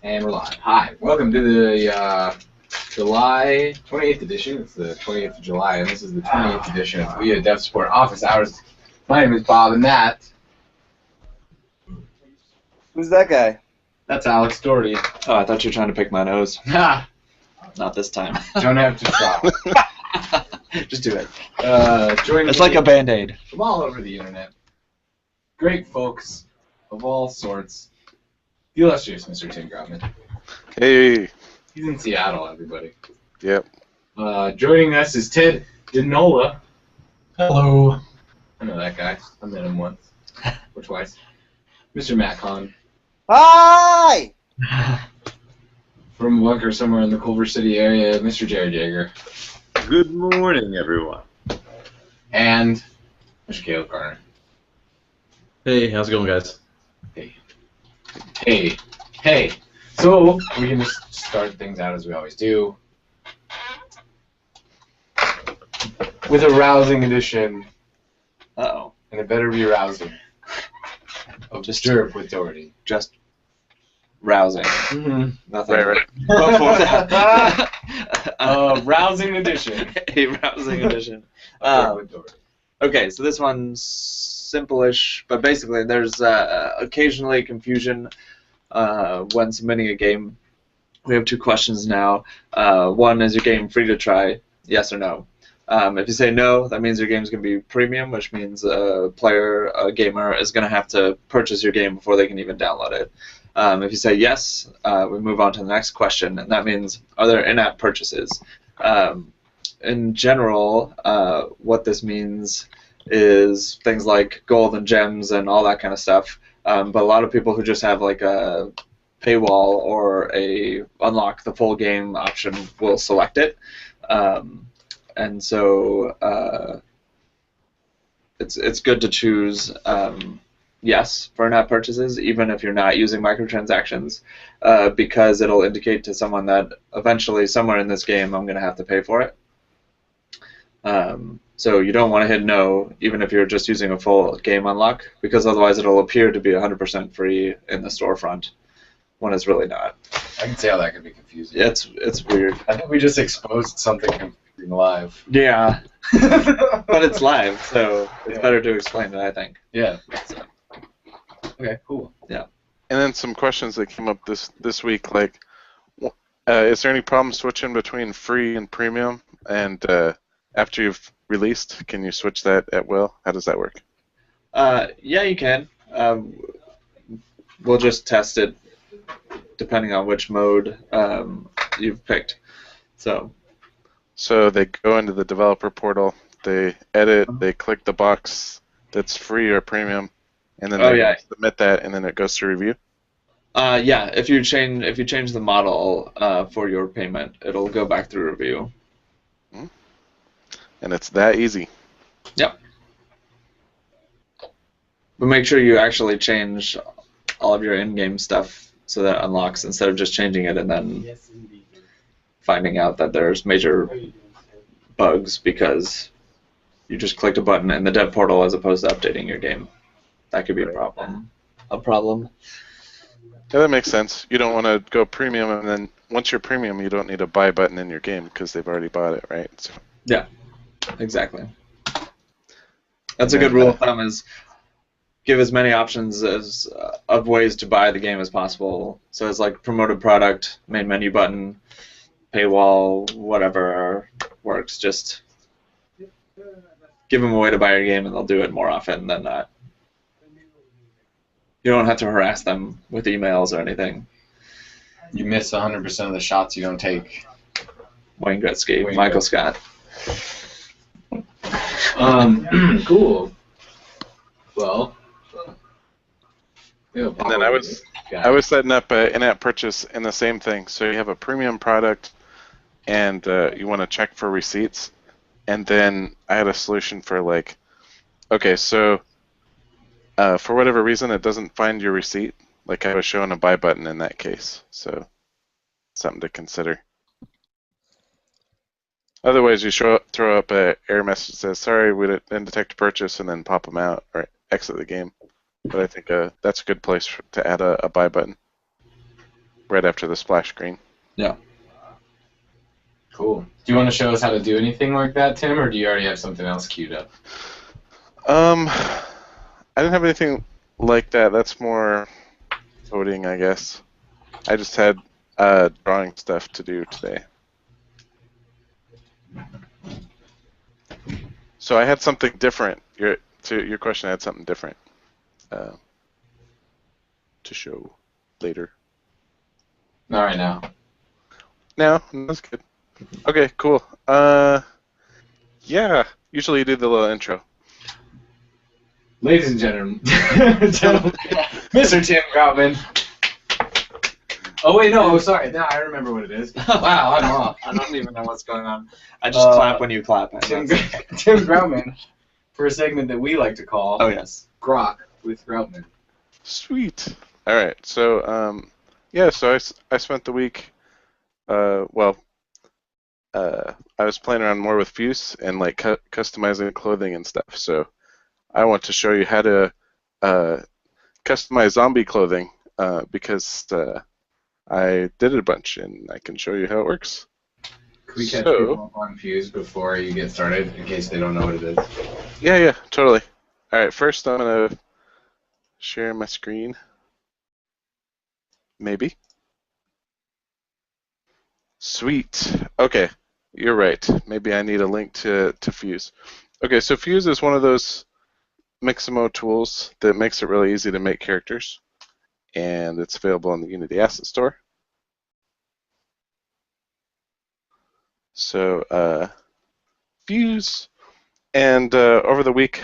And we're live. Hi, welcome to the July 28th edition. It's the 28th of July, and this is the 28th edition of OUYA Dev Support Office Hours. My name is Bob, and Who's that guy? that's Alex Doherty. Oh, I thought you were trying to pick my nose. Ha! Not this time. Don't have to try. Just do it. Joining It's like a Band-Aid. from all over the internet. Great folks of all sorts. The illustrious Mr. Tim Grobman. Hey. He's in Seattle, everybody. Yep. Joining us is Ted DeNola. Hello. I know that guy. I met him once. Or twice. Mr. Matt Kahn. Hi! From a bunker somewhere in the Culver City area, Mr. Jared Jaeger. Good morning, everyone. And Mr. Caleb Garner. Hey, how's it going, guys? Hey. So, we can just start things out as we always do. With a rousing edition, Uh-oh. and it better be rousing, of Disturb with Doherty. Just rousing. Mm-hmm. Nothing. Right. Before that. Rousing edition. A rousing edition. of Disturb with Doherty. Okay, so this one's simple-ish, but basically there's occasionally confusion when submitting a game. We have two questions now. One, is your game free to try? Yes or no? If you say no, that means your game's going to be premium, which means a gamer, is going to have to purchase your game before they can even download it. If you say yes, we move on to the next question, and that means, are there in-app purchases? In general, what this means is things like gold and gems and all that kind of stuff. But a lot of people who just have like a paywall or a unlock the full game option will select it. And so it's good to choose yes for in-app purchases, even if you're not using microtransactions, because it'll indicate to someone that eventually somewhere in this game I'm going to have to pay for it. So you don't want to hit no, even if you're just using a full game unlock, because otherwise it'll appear to be 100% free in the storefront when it's really not. I can see how that could be confusing. It's weird. I think we just exposed something confusing live. Yeah, but it's live, so it's better to explain it, I think. Yeah. So, Okay, cool. And then some questions that came up this week, like, is there any problem switching between free and premium? And after you've released, can you switch that at will? How does that work? yeah, you can. We'll just test it depending on which mode you've picked. So they go into the developer portal, they edit, they click the box that's free or premium, and then they submit that, and then it goes to review. Yeah, if you change the model for your payment, it'll go back through review. And it's that easy. Yep. But make sure you actually change all of your in-game stuff so that it unlocks, instead of just changing it and then finding out that there's major bugs because you just clicked a button in the dev portal as opposed to updating your game. That could be a problem. Yeah, that makes sense. You don't want to go premium, and then once you're premium, you don't need a buy button in your game because they've already bought it, right? So. Yeah, exactly. That's a good rule of thumb, is give as many options as of ways to buy the game as possible. So it's like promoted product, main menu button, paywall, whatever works. Just give them a way to buy your game, and they'll do it more often than not. You don't have to harass them with emails or anything. You miss 100% of the shots you don't take. Wayne Gretzky, Michael Scott. Cool. Well, and then I was setting up an in-app purchase in the same thing. So you have a premium product, and you want to check for receipts. And then I had a solution for, like, okay, so for whatever reason it doesn't find your receipt. Like, I was showing a buy button in that case. So something to consider. Otherwise, you throw up an error message that says, sorry, we didn't detect a purchase, and then pop them out or exit the game. But I think that's a good place to add a buy button. right after the splash screen. Yeah. Cool. Do you want to show us how to do anything like that, Tim, or do you already have something else queued up? I didn't have anything like that. That's more coding, I guess. I just had drawing stuff to do today. So I had something different. To your question, I had something different to show later. Not right now. No, that's good. Okay, cool. Yeah. Usually you do the little intro. Ladies and gentlemen, Mr. Tim Groutman. Oh wait, no. Oh, sorry. Now I remember what it is. Wow, I'm off. I don't even know what's going on. I just clap when you clap. Tim Groutman for a segment that we like to call Oh yes. Grok with Groutman. Sweet. All right. So yeah. So I spent the week. I was playing around more with Fuse and like customizing clothing and stuff. So I want to show you how to customize zombie clothing because I did it a bunch and I can show you how it works. Could we catch people on Fuse before you get started in case they don't know what it is? Yeah, totally. All right, first I'm gonna share my screen. Maybe. Sweet. Okay, you're right. Maybe I need a link to Fuse. Okay, so Fuse is one of those Mixamo tools that makes it really easy to make characters, and it's available in the Unity Asset Store. So Fuse, and over the week,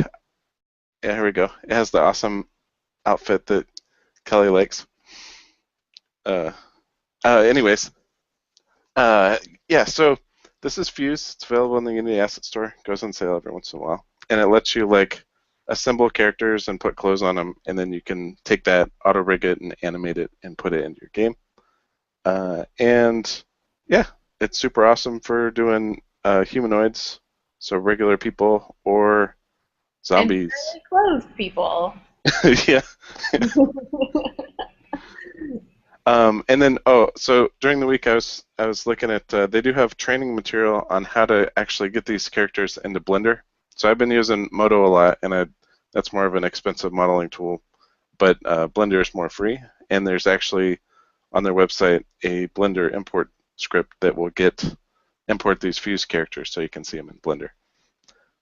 yeah, here we go. It has the awesome outfit that Kelly likes. Anyways, yeah. So this is Fuse. It's available in the Unity Asset Store. Goes on sale every once in a while, and it lets you like assemble characters and put clothes on them, and then you can take that, auto rig it, and animate it, and put it into your game. And yeah, it's super awesome for doing humanoids, so regular people or zombies. And really clothes people. Yeah. And then so during the week I was looking at they do have training material on how to actually get these characters into Blender. So I've been using Modo a lot, and that's more of an expensive modeling tool, but Blender is more free, and there's actually on their website a Blender import script that will import these Fuse characters so you can see them in Blender.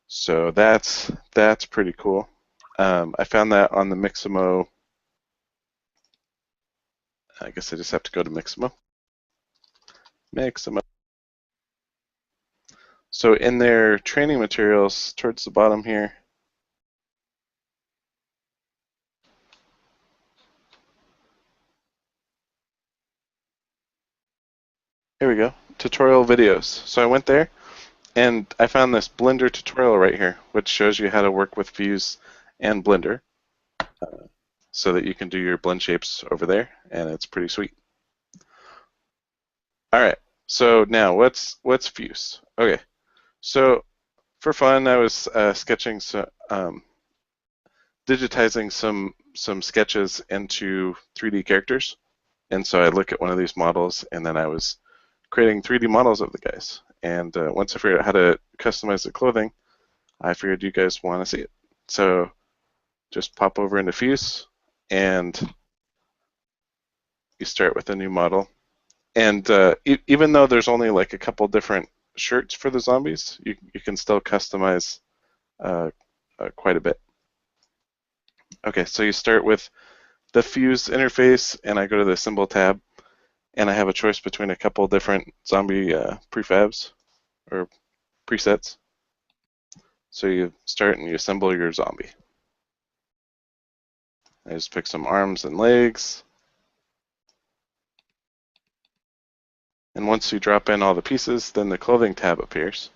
So that's pretty cool. I found that on the Mixamo. I guess I just have to go to Mixamo. So in their training materials, towards the bottom here, here we go, tutorial videos. So I went there, and I found this Blender tutorial right here, which shows you how to work with Fuse and Blender, so that you can do your blend shapes over there, and it's pretty sweet. All right. So now, what's Fuse? Okay. So for fun, I was sketching digitizing some sketches into 3D characters, and so I look at one of these models, and then I was creating 3D models of the guys. And once I figured out how to customize the clothing, I figured you guys want to see it. So just pop over into Fuse, and you start with a new model. And even though there's only like a couple different shirts for the zombies, you can still customize quite a bit. Okay, so you start with the Fuse interface, and I go to the symbol tab, and I have a choice between a couple different zombie prefabs or presets. So you start and you assemble your zombie. I just pick some arms and legs. And once you drop in all the pieces, then the clothing tab appears.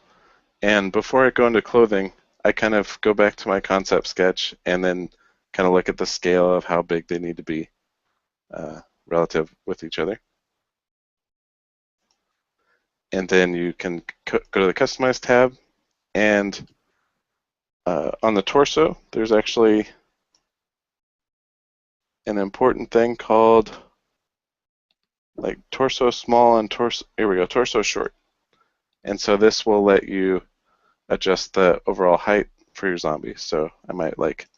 And before I go into clothing, I kind of go back to my concept sketch and then kind of look at the scale of how big they need to be relative with each other. And then you can go to the Customize tab, and on the torso, there's actually an important thing called like torso small and torso, here we go, torso short. And so this will let you adjust the overall height for your zombie. So I might like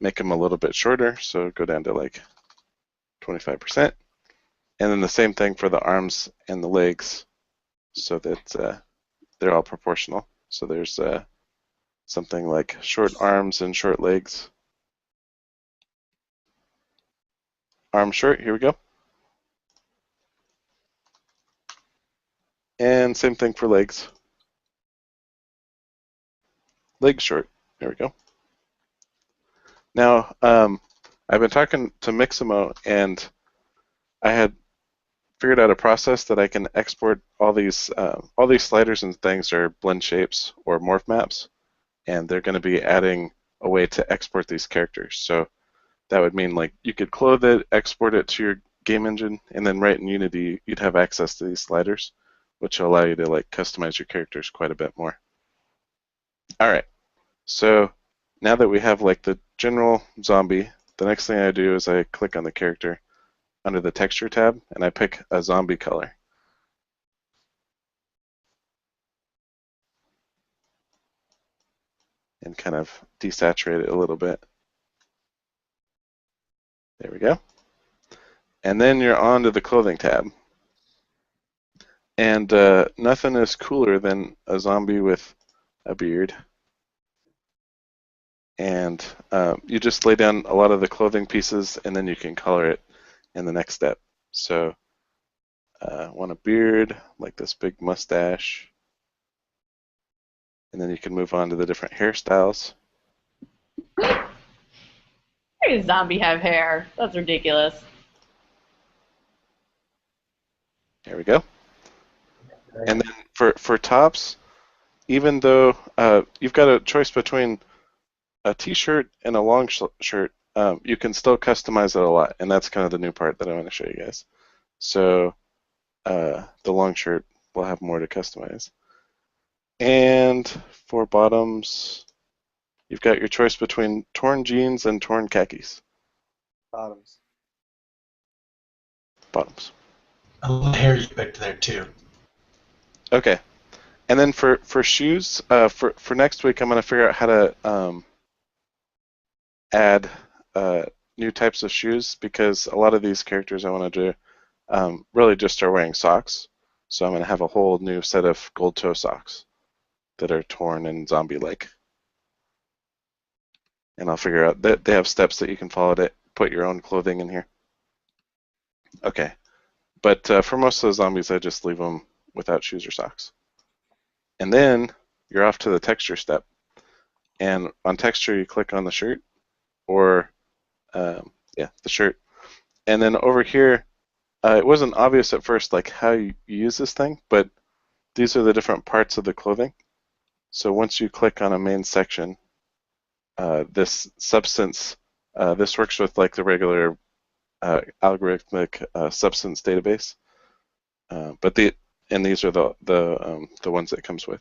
make them a little bit shorter, so go down to like 25%. And then the same thing for the arms and the legs, so that they're all proportional. So there's something like short arms and short legs. Arm short, here we go. And same thing for legs. Legs short, there we go. Now, I've been talking to Mixamo, and I had figured out a process that I can export all these sliders and things are blend shapes or morph maps, and they're going to be adding a way to export these characters. So that would mean like you could clothe it, export it to your game engine, and then right in Unity you'd have access to these sliders, which will allow you to like customize your characters quite a bit more. All right, so now that we have like the general zombie, the next thing I do is I click on the character under the texture tab and I pick a zombie color. And kind of desaturate it a little bit. There we go. And then you're on to the clothing tab. And nothing is cooler than a zombie with a beard. And you just lay down a lot of the clothing pieces and then you can color it in the next step. So want a beard, like this big mustache. And then you can move on to the different hairstyles. Why does zombie have hair? That's ridiculous. There we go. And then for tops, even though you've got a choice between a t-shirt and a long shirt, you can still customize it a lot, and that's kind of the new part that I want to show you guys. So the long shirt will have more to customize. And for bottoms, you've got your choice between torn jeans and torn khakis. Bottoms. Bottoms. I love the hair you picked there too. Okay. And then for shoes, for next week, I'm going to figure out how to add new types of shoes, because a lot of these characters I want to do really just are wearing socks. So I'm going to have a whole new set of gold toe socks that are torn and zombie-like. And I'll figure out that they have steps that you can follow to put your own clothing in here. Okay. But for most of the zombies, I just leave them without shoes or socks. And then you're off to the texture step. And on texture, you click on the shirt, or the shirt. And then over here, it wasn't obvious at first like how you use this thing, but these are the different parts of the clothing. So once you click on a main section, this substance, this works with like the regular algorithmic substance database, but these are the ones that it comes with.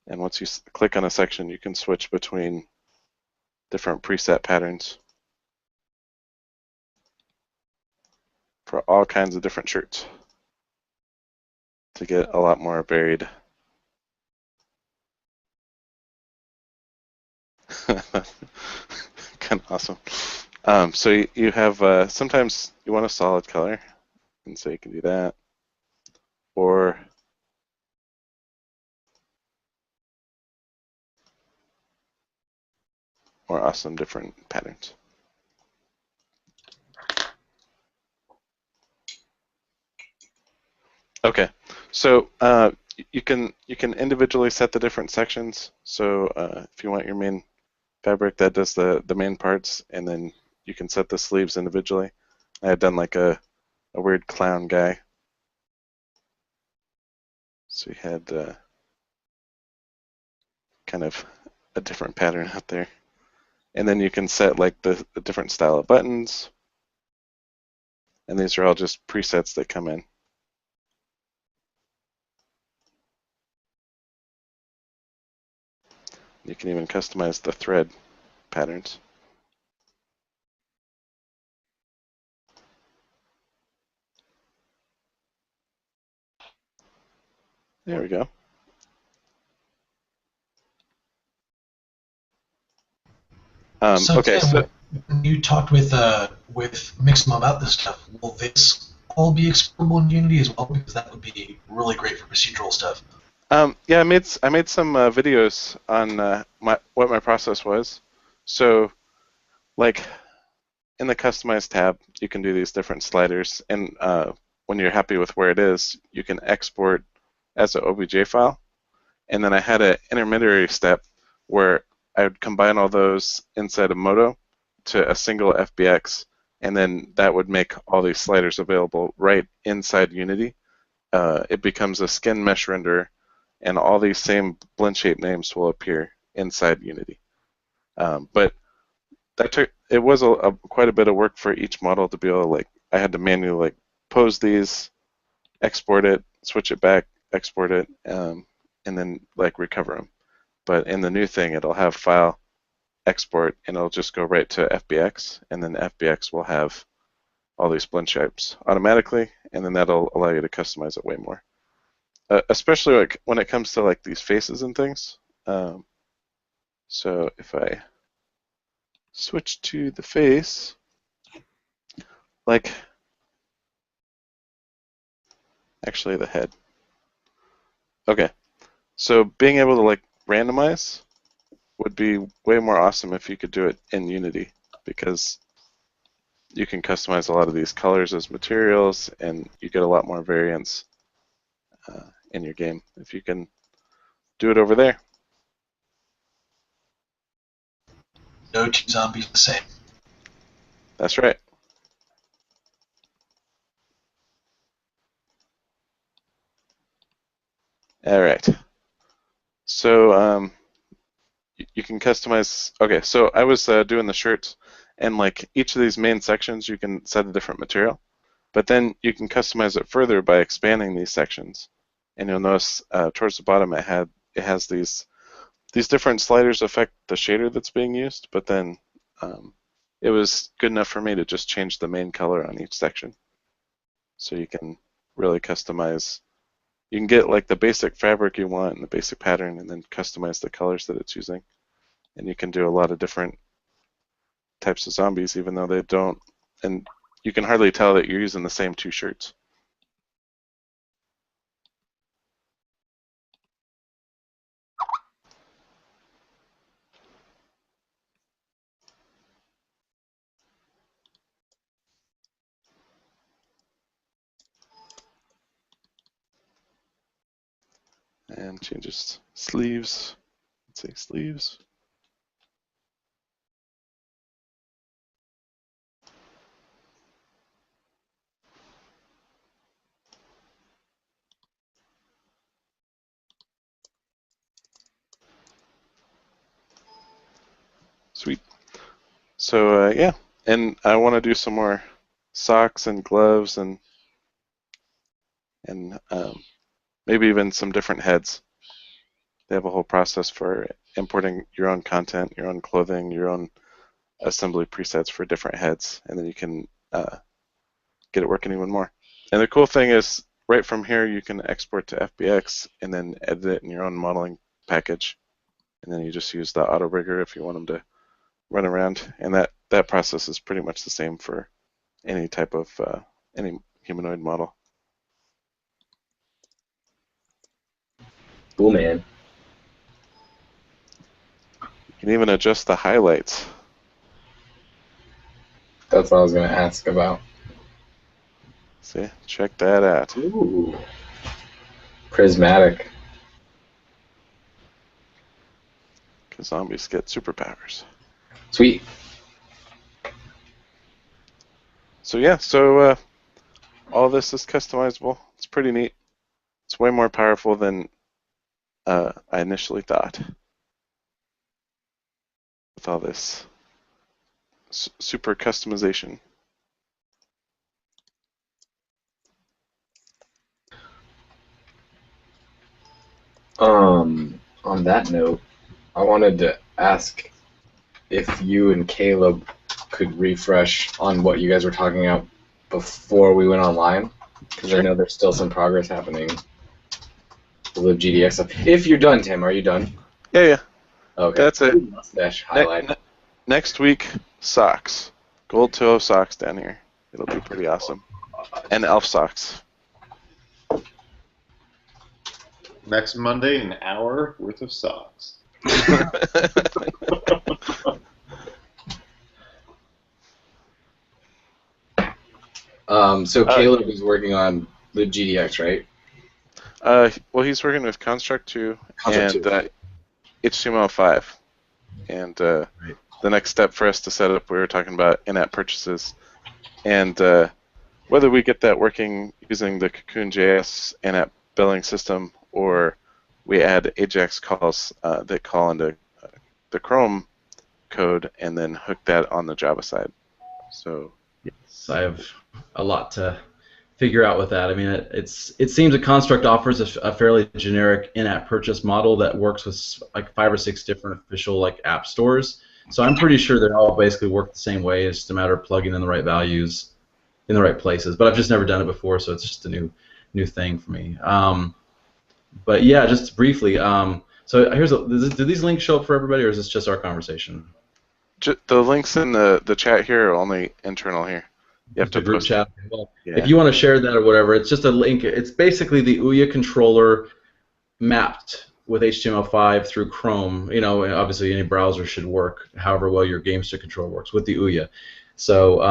And once you click on a section, you can switch between different preset patterns for all kinds of different shirts to get a lot more varied. Kind of awesome. So you have sometimes you want a solid color, and so you can do that, or awesome different patterns. Okay, so you can individually set the different sections. So if you want your main fabric that does the main parts, and then you can set the sleeves individually. I had done like a weird clown guy. So you had kind of a different pattern out there. And then you can set like the different style of buttons. And these are all just presets that come in. You can even customize the thread patterns. There we go. So Okay, Tim, so when you talked with Mixamo about this stuff, will this all be exportable in Unity as well? Because that would be really great for procedural stuff. yeah, I made some videos on what my process was. So, like in the Customize tab, you can do these different sliders, and when you're happy with where it is, you can export as an OBJ file. And then I had an intermediary step where I would combine all those inside of Modo to a single FBX, and then that would make all these sliders available right inside Unity. It becomes a skin mesh render, and all these same blend shape names will appear inside Unity. But it was quite a bit of work for each model to be able to, I had to manually pose these, export it, switch it back, export it, and then recover them. But in the new thing, it'll have file, export, and it'll just go right to FBX, and then FBX will have all these blend shapes automatically, and then that'll allow you to customize it way more. Especially when it comes to these faces and things. So if I switch to the face, actually the head. Okay, so being able to randomize would be way more awesome if you could do it in Unity, because you can customize a lot of these colors as materials, and you get a lot more variance in your game if you can do it over there. No two zombies the same. That's right. All right. So you can customize. Okay, so I was doing the shirts, and each of these main sections, you can set a different material, but then you can customize it further by expanding these sections. And you'll notice towards the bottom it has these different sliders affect the shader that's being used, but then it was good enough for me to just change the main color on each section. So you can really customize. You can get the basic fabric you want and the basic pattern, and then customize the colors that it's using. And you can do a lot of different types of zombies, even though they don't. And you can hardly tell that you're using the same two shirts. And changes sleeves. Let's say sleeves. Sweet. So yeah, and I want to do some more socks and gloves and maybe even some different heads. They have a whole process for importing your own content, your own clothing, your own assembly presets for different heads, and then you can get it working even more. And the cool thing is, right from here, you can export to FBX and then edit it in your own modeling package. And then you just use the auto rigger if you want them to run around. And that process is pretty much the same for any type of any humanoid model. Cool, man. You can even adjust the highlights. That's what I was going to ask about. See, check that out. Ooh. Prismatic. Because zombies get superpowers. Sweet. So yeah, so all this is customizable. It's pretty neat. It's way more powerful than I initially thought. With all this super customization. On that note, I wanted to ask if you and Caleb could refresh on what you guys were talking about before we went online, because I know there's still some progress happening. the libgdx stuff. If you're done, Tim, are you done? Yeah. Okay. That's it. Mustache highlight. Next week, socks. Gold toe socks down here. It'll be pretty awesome. And elf socks. Next Monday, an hour worth of socks. So Caleb is working on libgdx, right? Well, he's working with Construct 2 Construct and 2. HTML5. And the next step for us to set up, we were talking about in-app purchases. And whether we get that working using the Cocoon.js in-app billing system or we add AJAX calls that call into the Chrome code and then hook that on the Java side. So yes, I have a lot to figure out with that. I mean, it seems that Construct offers a fairly generic in-app purchase model that works with like 5 or 6 different official like app stores. So I'm pretty sure they all basically work the same way. It's just a matter of plugging in the right values in the right places. But I've just never done it before, so it's just a new thing for me. But yeah, just briefly. So here's do these links show up for everybody, or is this just our conversation? The links in the chat here are only internal here. You have to group post chat. it. Well, Yeah. if you want to share that or whatever, it's just a link. It's basically the OUYA controller mapped with HTML5 through Chrome. You know, obviously any browser should work however well your GameStick controller works with the OUYA. So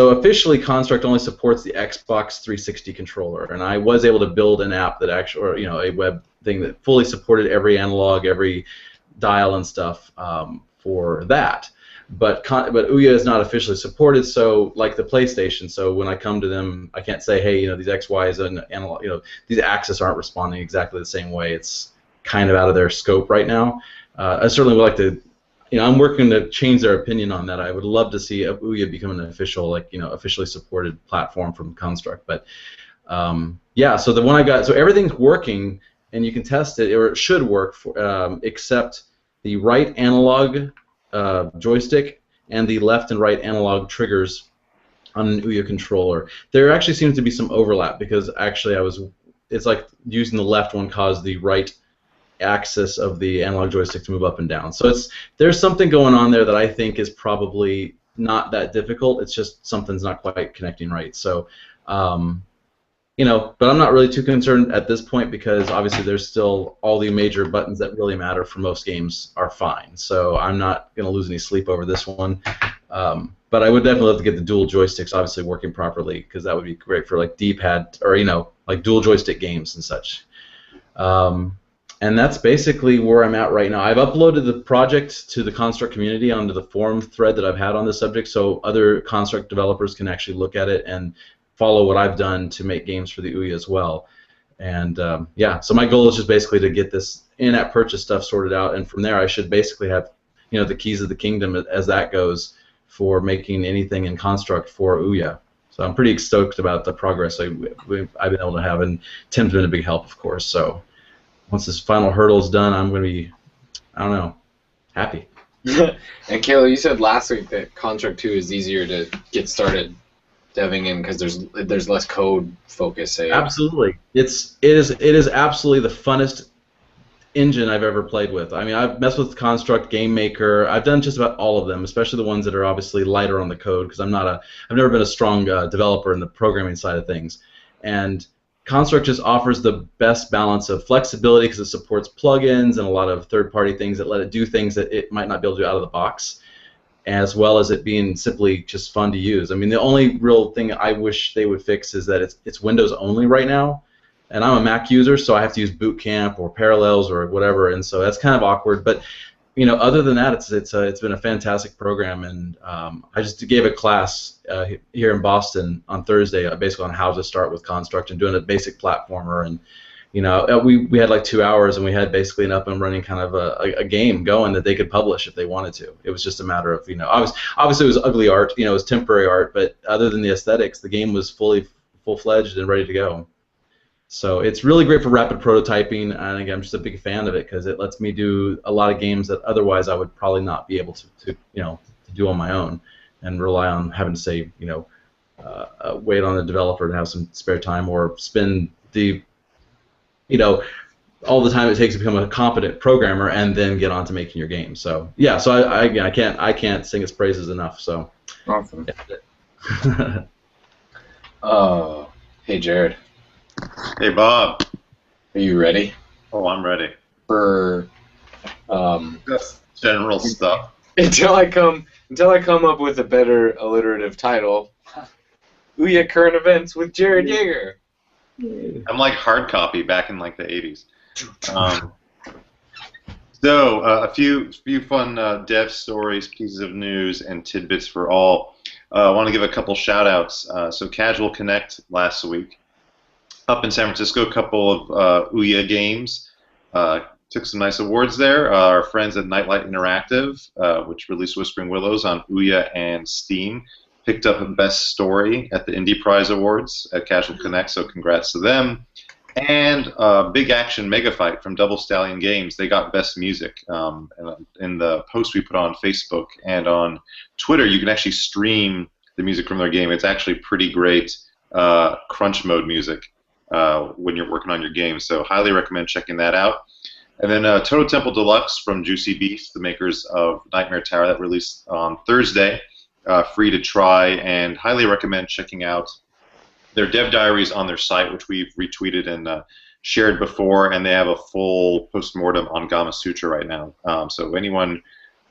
officially Construct only supports the Xbox 360 controller, and I was able to build an app that actually, or a web thing that fully supported every analog, every dial and stuff for that. But OUYA is not officially supported, so like the PlayStation. So when I come to them, I can't say, hey, these X, Y's and analog, these axes aren't responding exactly the same way. It's kind of out of their scope right now. I certainly would like to. I'm working to change their opinion on that. I would love to see OUYA become an official, officially supported platform from Construct. But yeah, so the one I got, so everything's working, and you can test it, or it should work, except the right analog joystick and the left and right analog triggers on an OUYA controller. There actually seems to be some overlap because actually it's like using the left one caused the right axis of the analog joystick to move up and down. So there's something going on there that I think is probably not that difficult. It's just something's not quite connecting right. So, but I'm not really too concerned at this point because obviously there's still all the major buttons that really matter for most games are fine. So I'm not going to lose any sleep over this one. But I would definitely love to get the dual joysticks obviously working properly because that would be great for like D-pad or like dual joystick games and such. And that's basically where I'm at right now. I've uploaded the project to the Construct community onto the forum thread that I've had on this subject so other Construct developers can actually look at it and follow what I've done to make games for the OUYA as well. And yeah, so my goal is just basically to get this in-app purchase stuff sorted out, and from there I should basically have the keys of the kingdom as that goes for making anything in Construct for OUYA. So I'm pretty stoked about the progress I've been able to have, and Tim's been a big help, of course. So once this final hurdle is done, I'm going to be, I don't know, happy. And Kayla, you said last week that Construct 2 is easier to get started deving in because there's less code focus. Say. Absolutely, it is absolutely the funnest engine I've ever played with. I mean, I've messed with Construct, Game Maker. I've done just about all of them, especially the ones that are obviously lighter on the code because I've never been a strong developer in the programming side of things, and Construct just offers the best balance of flexibility because it supports plugins and a lot of third-party things that let it do things that it might not be able to do out of the box, as well as it being simply just fun to use. I mean, the only real thing I wish they would fix is that it's Windows only right now, and I'm a Mac user, so I have to use Boot Camp or Parallels or whatever, and so that's kind of awkward. But other than that, it's been a fantastic program, and I just gave a class here in Boston on Thursday, basically on how to start with Construct and doing a basic platformer, and we had like 2 hours, and we had basically an up and running kind of a game going that they could publish if they wanted to. It was just a matter of obviously it was ugly art, it was temporary art, but other than the aesthetics, the game was full-fledged and ready to go. So it's really great for rapid prototyping, and again, I'm just a big fan of it because it lets me do a lot of games that otherwise I would probably not be able to do on my own, and rely on having to say wait on the developer to have some spare time or spend the all the time it takes to become a competent programmer and then get on to making your game. So yeah, so I can't sing its praises enough. So awesome. Hey Jared. Hey Bob. Are you ready? Oh, I'm ready. For just general stuff. Until I come up with a better alliterative title. OUYA Current Events with Jared Yeager. I'm like hard copy back in like the 80s. So a few fun dev stories, pieces of news, and tidbits for all. I want to give a couple shout outs. So Casual Connect last week up in San Francisco, a couple of OUYA games. Took some nice awards there. Our friends at Nightlight Interactive, which released Whispering Willows on OUYA and Steam, picked up a Best Story at the Indie Prize Awards at Casual Connect, so congrats to them. And Big Action Mega Fight from Double Stallion Games, they got Best Music. In the post we put on Facebook and on Twitter, you can actually stream the music from their game. It's actually pretty great crunch mode music when you're working on your game, so highly recommend checking that out. And then Toto Temple Deluxe from Juicy Beef, the makers of Nightmare Tower, that released on Thursday. Free to try, and highly recommend checking out their dev diaries on their site, which we've retweeted and shared before, and they have a full postmortem on Gama Sutra right now. So anyone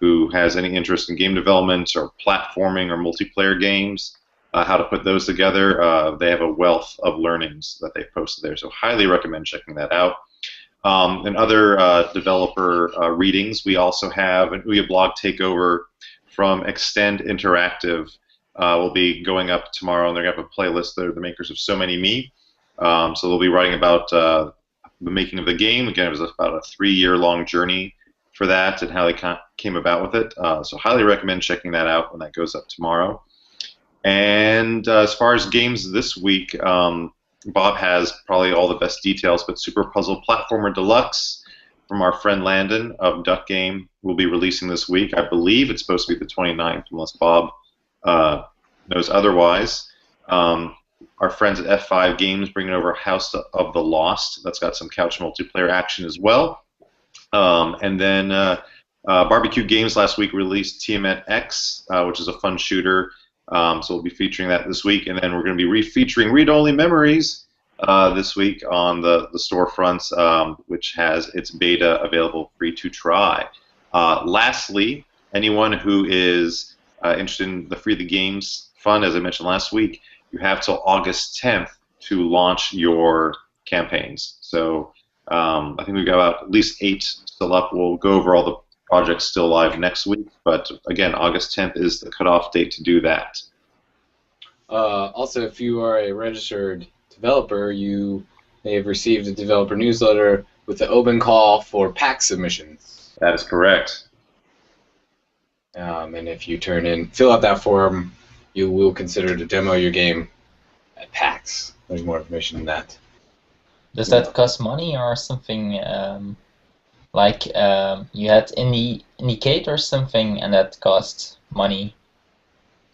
who has any interest in game development or platforming or multiplayer games, how to put those together, they have a wealth of learnings that they've posted there. So highly recommend checking that out. And other developer readings, we also have an OUYA blog takeover from Extend Interactive. Will be going up tomorrow, and they're going to have a playlist. They're the makers of So Many Me. So they'll be writing about the making of the game. Again, it was about a 3-year-long journey for that and how they came about with it. So highly recommend checking that out when that goes up tomorrow. And as far as games this week, Bob has probably all the best details, but Super Puzzle Platformer Deluxe from our friend Landon of Duck Game will be releasing this week. I believe it's supposed to be the 29th, unless Bob knows otherwise. Our friends at F5 Games bringing over House of the Lost. That's got some couch multiplayer action as well. And then Barbecue Games last week released Tiamat X, which is a fun shooter. So we'll be featuring that this week. And then we're going to be featuring Read-Only Memories this week on the storefronts, which has its beta available free to try. Lastly, anyone who is interested in the Free the Games fund, as I mentioned last week, you have till August 10th to launch your campaigns. So I think we've got about at least 8 still up. We'll go over all the projects still live next week, but again, August 10th is the cutoff date to do that. Also, if you are a registered developer, you may have received a developer newsletter with the open call for PAX submissions. That is correct. And if you fill out that form, you will consider to demo your game at PAX. There's more information than that. Does that cost money or something? Like you had Indicate or something, and that costs money.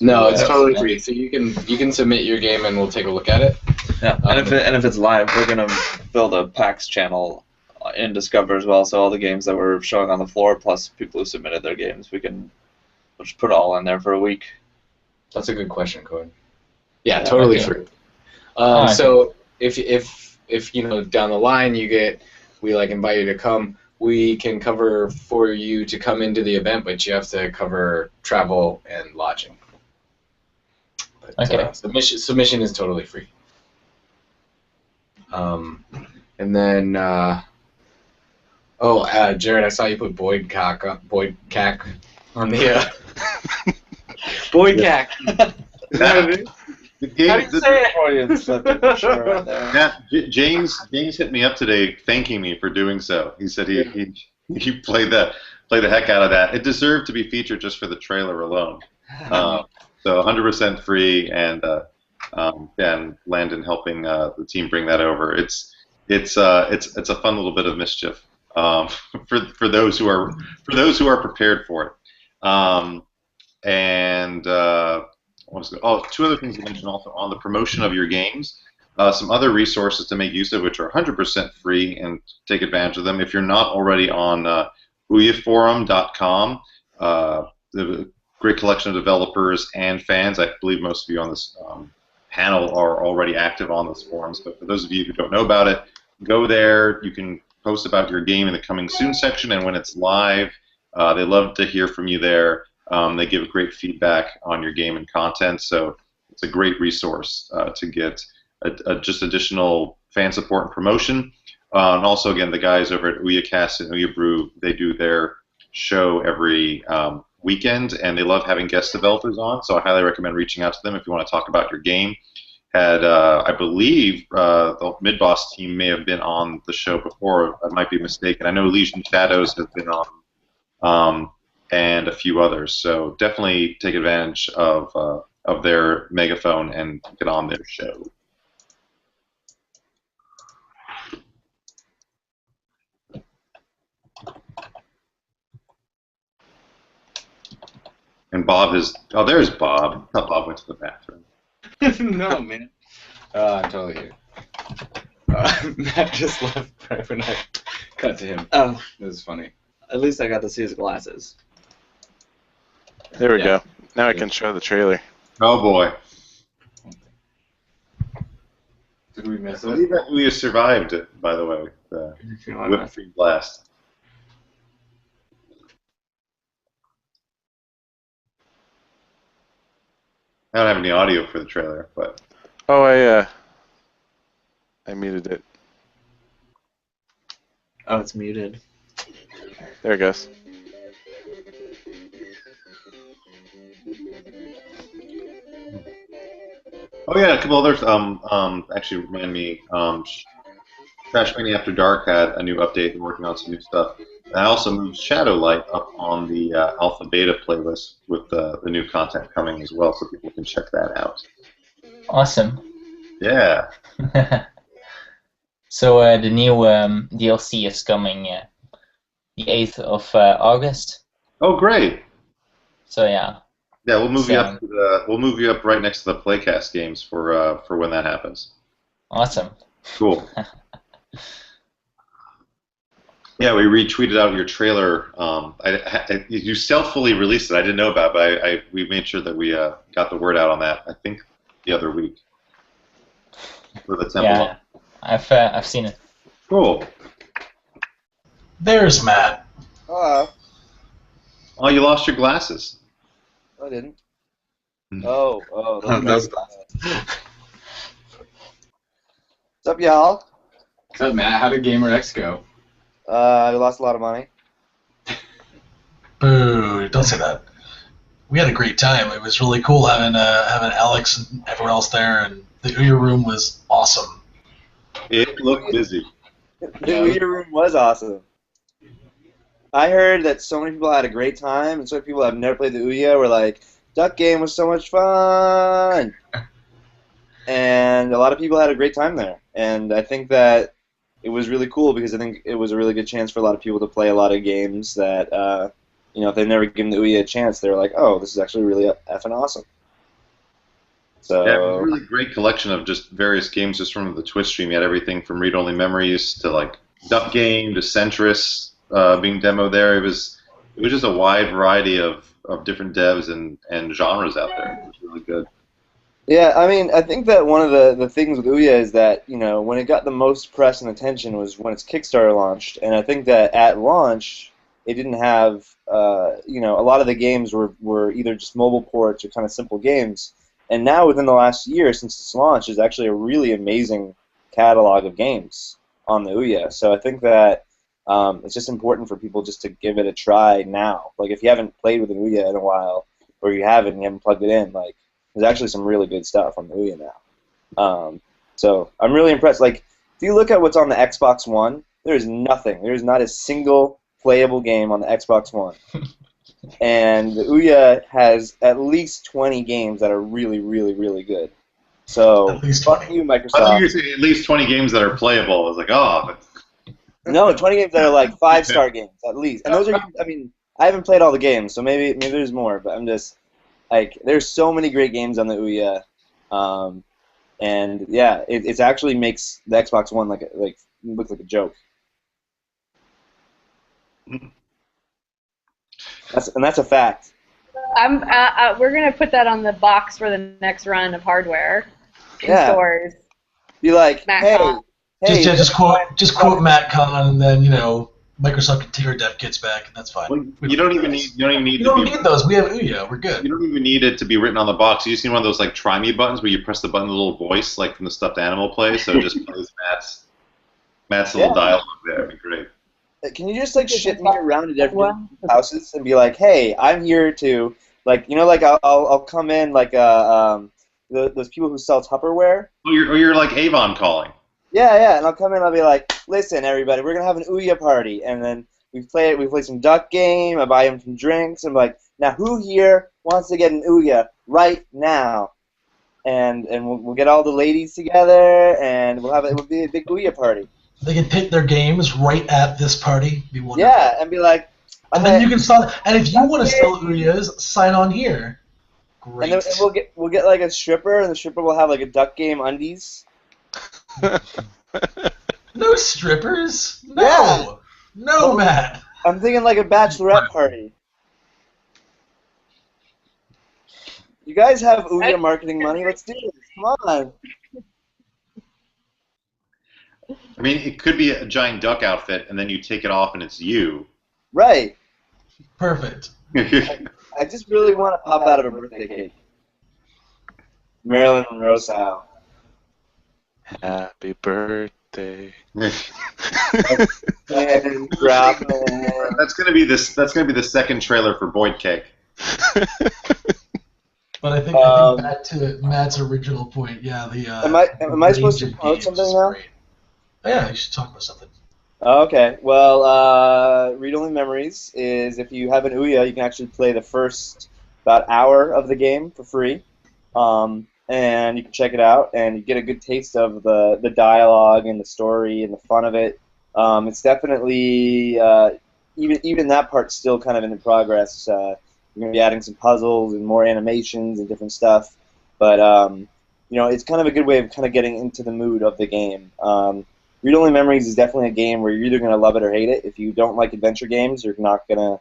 No, it's totally free. So you can submit your game, and we'll take a look at it. Yeah, and if it's live, we're gonna build a PAX channel in Discover as well. So all the games that we're showing on the floor, plus people who submitted their games, we'll just put it all in there for a week. That's a good question, Cohen. Yeah, totally free. Okay. So if you know down the line we invite you to come, we can cover for you to come into the event, but you have to cover travel and lodging. But, okay. Submission is totally free. And then Jared, I saw you put Boyd Cack on the Boyd Cack. Is that what it is? How do you say it? Yeah, James hit me up today thanking me for doing so. He said he played the heck out of that. It deserved to be featured just for the trailer alone. So 100% free, and Landon helping the team bring that over. It's a fun little bit of mischief for those who are prepared for it. Two other things to mention also on the promotion of your games. some other resources to make use of, which are 100% free, and take advantage of them. If you're not already on OUYAforum.com, the great collection of developers and fans. I believe most of you on this panel are already active on those forums, but for those of you who don't know about it, go there. You can post about your game in the coming soon section, and when it's live, they love to hear from you there. They give great feedback on your game and content, so it's a great resource to get just additional fan support and promotion. And also, again, the guys over at OUYAcast and OUYA Brew, they do their show every weekend, and they love having guest developers on, so I highly recommend reaching out to them if you want to talk about your game. I believe the Mid-Boss team may have been on the show before. I might be mistaken. I know Legion Shadows has been on, and a few others. So definitely take advantage of their megaphone and get on their show. And Bob is... Oh, there's Bob. I thought Bob went to the bathroom. No, man. I'm totally here. Matt just left right when I cut to him. Oh. It was funny. At least I got to see his glasses. There we go. Now I can show the trailer. Oh, boy. Did we miss I believe that we survived it, by the way, with the whip-free blast. I don't have any audio for the trailer, but... Oh, I muted it. Oh, it's muted. There it goes. Oh yeah, a couple others actually remind me. Trash Mania After Dark had a new update and working on some new stuff. And I also moved Shadowlight up on the Alpha Beta playlist with the new content coming as well, so people can check that out. Awesome. Yeah. So the new DLC is coming the 8th of August. Oh, great. So yeah. Yeah, we'll move you up. We'll move you up right next to the Playcast games for when that happens. Awesome. Cool. Yeah, we retweeted out your trailer. You stealthily released it. I didn't know about it, but we made sure that we got the word out on that. I think the other week for the temple. Yeah, I've seen it. Cool. There's Matt. Hello. Oh, you lost your glasses. I didn't. Hmm. Oh, Those What's up, y'all? What's up, Matt? How did Gamer X go? I lost a lot of money. Boo! Don't say that. We had a great time. It was really cool having Alex and everyone else there, and the OUYA room was awesome. It looked busy. The OUYA room was awesome. I heard that so many people had a great time, and so many people that have never played the OUYA were like, Duck Game was so much fun! And a lot of people had a great time there. And I think that it was really cool because I think it was a really good chance for a lot of people to play a lot of games that, if they've never given the OUYA a chance, they're like, oh, this is actually really effing awesome. So, Yeah, it was a really great collection of just various games just from the Twitch stream. You had everything from Read Only Memories to like Duck Game to Centris being demoed there. It was just a wide variety of different devs and genres out there. It was really good. yeah, I mean, I think that one of the things with OUYA is that, when it got the most press and attention was when its Kickstarter launched, and I think that at launch, it didn't have, a lot of the games were either just mobile ports or kind of simple games, and now within the last year since its launch, there's actually a really amazing catalog of games on the OUYA, so I think that it's just important for people just to give it a try now. Like, if you haven't played with an OUYA in a while, or you haven't and you haven't plugged it in, like, there's actually some really good stuff on the OUYA now. So I'm really impressed. Like, if you look at what's on the Xbox One, there's nothing. There's not a single playable game on the Xbox One. And the OUYA has at least 20 games that are really, really, really good. So, At least fuck 20. you, I thought Microsoft. you were saying at least 20 games that are playable. I was like, oh, but No, 20 games that are like 5-star games, at least. And those are, I mean, I haven't played all the games, so maybe there's more, but I'm just, like, there's so many great games on the OUYA, And yeah, it actually makes the Xbox One like look like a joke. That's a fact. We're gonna put that on the box for the next run of hardware in stores. Be like, Matt hey, just quote Matt Con, and then Microsoft can take our dev kits back, and that's fine. Well, you don't even need those. We have OUYA. We're good. You don't even need it to be written on the box. You just need one of those like try me buttons where you press the button, the little voice like from the stuffed animal plays. So it just plays Matt's little dialogue there. It'd be great. Can you just like ship me around to different houses and be like, hey, I'm here to like I'll come in like those people who sell Tupperware. Oh, you're like Avon calling. Yeah, and I'll come in and I'll be like, listen, everybody, we're gonna have an OUYA party, and then we play some duck game. I buy them some drinks. I'm like, now who here wants to get an OUYA right now? And we'll get all the ladies together, and it will be a big OUYA party. They can pick their games right at this party. Be wonderful. Yeah, and be like, and then you can sign. And if you want to sell OUYAs, sign on here. Great. And then we'll get like a stripper, and the stripper will have like a duck game undies. No strippers? No. Yeah. No, Matt. I'm thinking like a bachelorette party. You guys have OUYA marketing money. Let's do this. Come on. I mean, it could be a giant duck outfit, and then you take it off, and it's you. Right. Perfect. I just really want to pop out of a birthday cake. Marilyn Monroe style. Happy birthday. That's gonna be the second trailer for Boyd Cake. But I think back to Matt's original point. Yeah, the. Am I supposed to promote something now? Great. Oh, yeah, you should talk about something. Okay. Well, Read Only Memories is if you have an OUYA, you can actually play the first about hour of the game for free. And you can check it out, and you get a good taste of the dialogue and the story and the fun of it. It's definitely even that part's still kind of in progress. You're going to be adding some puzzles and more animations and different stuff, but it's kind of a good way of kind of getting into the mood of the game. Read Only Memories is definitely a game where you're either going to love it or hate it. If you don't like adventure games, you're not going to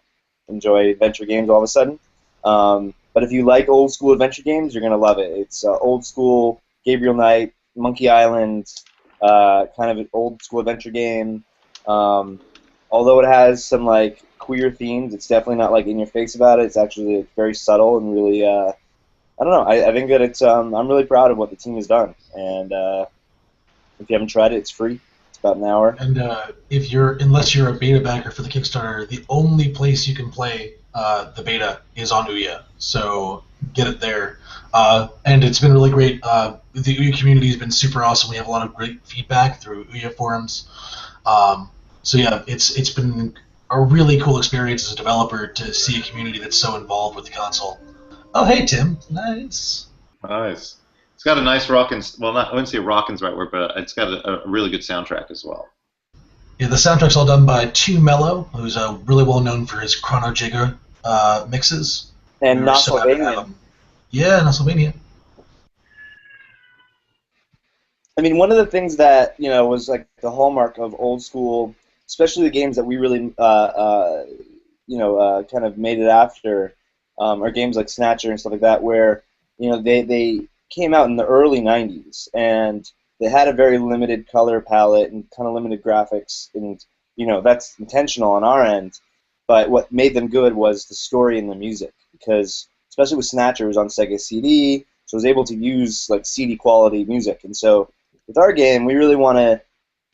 enjoy adventure games all of a sudden. But if you like old school adventure games, you're going to love it. It's old school Gabriel Knight, Monkey Island, kind of an old school adventure game. Although it has some like queer themes, it's definitely not like in your face about it. It's actually very subtle and really, I don't know. I think that it's I'm really proud of what the team has done. And if you haven't tried it, it's free. It's about an hour. And unless you're a beta backer for the Kickstarter, the only place you can play the beta is on OUYA, so get it there. And it's been really great. The OUYA community has been super awesome. We have a lot of great feedback through OUYA forums. So yeah, it's been a really cool experience as a developer to see a community that's so involved with the console. Oh, hey Tim, nice. Nice. It's got a nice rockin'. Well, I wouldn't say rockin's the right word, but it's got a really good soundtrack as well. Yeah, the soundtrack's all done by Too Mellow, who's really well known for his Chrono Jigger mixes. And Nosylvania. Yeah, Nosylvania. I mean, one of the things that was like the hallmark of old school, especially the games that we really kind of made it after, are games like Snatcher and stuff like that, where they came out in the early '90s and they had a very limited color palette and kind of limited graphics, and that's intentional on our end. But what made them good was the story and the music, because especially with Snatcher, it was on Sega CD, so I was able to use like CD quality music. And so with our game, we really want to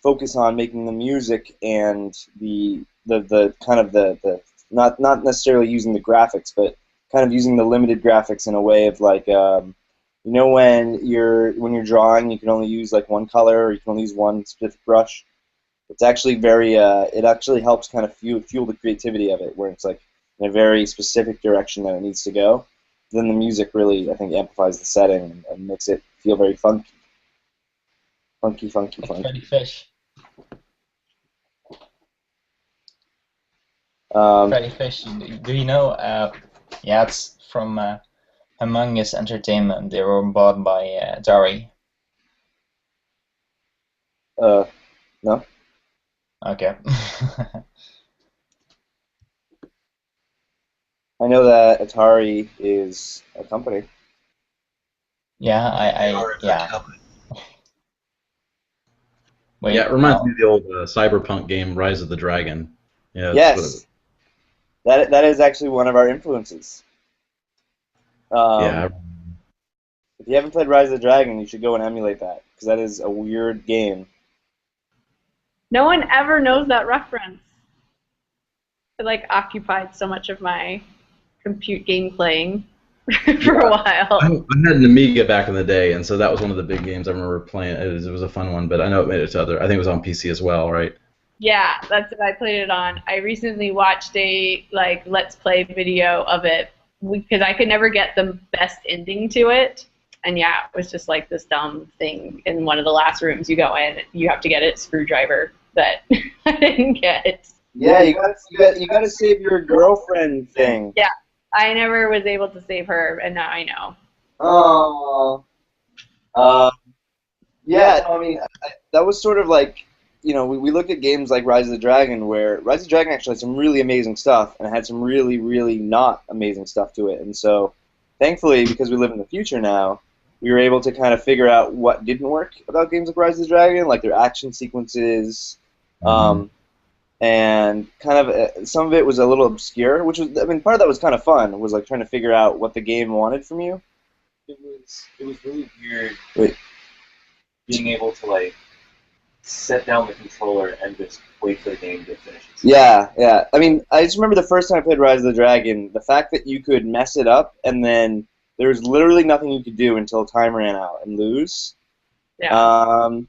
focus on making the music and the kind of the not necessarily using the graphics, but kind of using the limited graphics in a way of like when you're drawing, you can only use like one color, or you can only use one specific brush. It's actually very it actually helps kind of fuel the creativity of it, where it's like in a very specific direction that it needs to go. Then the music really, I think, amplifies the setting and makes it feel very funky. Funky. Freddy Fish. Freddy Fish. Do you know? Yeah, it's from Among Us Entertainment. They were bought by Dari. No. Okay. I know that Atari is a company. Yeah, They are a yeah. company. Wait, Yeah, it reminds me of the old cyberpunk game Rise of the Dragon. Yeah, Yes. That is actually one of our influences. Yeah. If you haven't played Rise of the Dragon, you should go and emulate that, because that is a weird game. No one ever knows that reference. It like occupied so much of my compute game playing for a while. I had an Amiga back in the day, and so that was one of the big games I remember playing. It was a fun one, but I know it made it to other. I think it was on PC as well, right? Yeah, that's what I played it on. I recently watched a Let's Play video of it because I could never get the best ending to it. And yeah, it was just like this dumb thing in one of the last rooms you go in. You have to get a screwdriver that I didn't get. Yeah, you got to save your girlfriend thing. Yeah, I never was able to save her, and now I know. Oh. Yeah, I mean, that was sort of like, you know, we look at games like Rise of the Dragon, where Rise of the Dragon actually had some really amazing stuff, and it had some really, really not amazing stuff to it. And so, thankfully, because we live in the future now, we were able to kind of figure out what didn't work about games like Rise of the Dragon, like their action sequences, and kind of some of it was a little obscure, which was, I mean, part of that was kind of fun, was like trying to figure out what the game wanted from you. It was really weird being able to like set down the controller and just wait for the game to finish. Yeah. I mean, I just remember the first time I played Rise of the Dragon, the fact that you could mess it up and then there was literally nothing you could do until time ran out and lose. Yeah.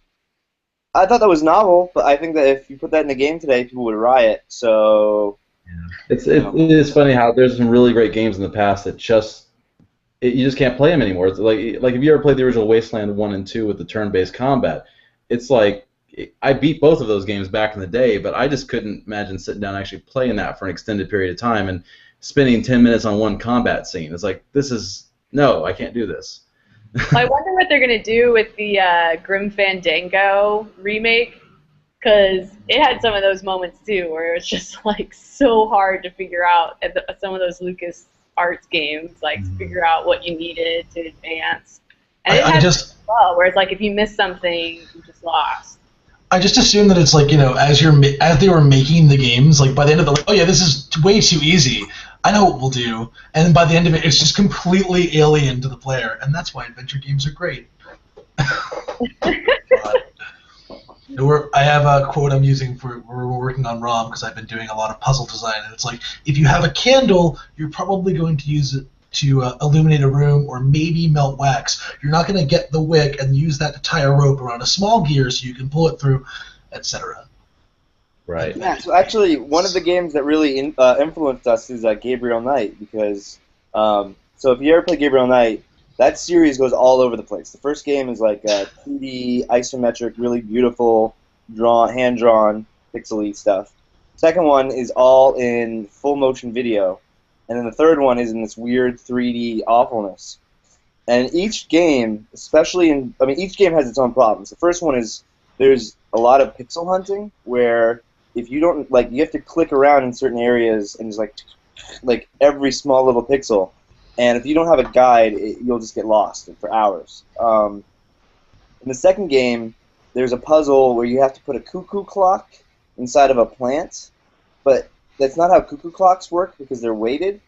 I thought that was novel, but I think that if you put that in the game today, people would riot. So it is funny how there's some really great games in the past that you just can't play them anymore. It's like if you ever played the original Wasteland 1 and 2 with the turn-based combat, it's like I beat both of those games back in the day, but I just couldn't imagine sitting down and actually playing that for an extended period of time and spending 10 minutes on one combat scene. It's like, no, I can't do this. I wonder what they're going to do with the Grim Fandango remake, because it had some of those moments too where it was just like so hard to figure out some of those Lucas Arts games, like to figure out what you needed to advance. And it had well, where it's like if you missed something, you just lost. I just assume that it's like, you know, as they were making the games, like by the end of it, like, oh yeah, this is way too easy. I know what we'll do, and by the end of it, it's just completely alien to the player, and that's why adventure games are great. I have a quote I'm using for we're working on ROM because I've been doing a lot of puzzle design, and it's like, if you have a candle, you're probably going to use it to illuminate a room or maybe melt wax. You're not going to get the wick and use that to tie a rope around a small gear so you can pull it through, etc. Right. Yeah, so actually, one of the games that really influenced us is Gabriel Knight, because so if you ever play Gabriel Knight, that series goes all over the place. The first game is like 2D, isometric, really beautiful, hand-drawn, pixely stuff. Second one is all in full motion video, and then the third one is in this weird 3D awfulness. And each game, each game has its own problems. The first one is there's a lot of pixel hunting where if you don't, like, you have to click around in certain areas and just like every small little pixel. And if you don't have a guide, you'll just get lost for hours. In the second game, there's a puzzle where you have to put a cuckoo clock inside of a plant, but that's not how cuckoo clocks work because they're weighted.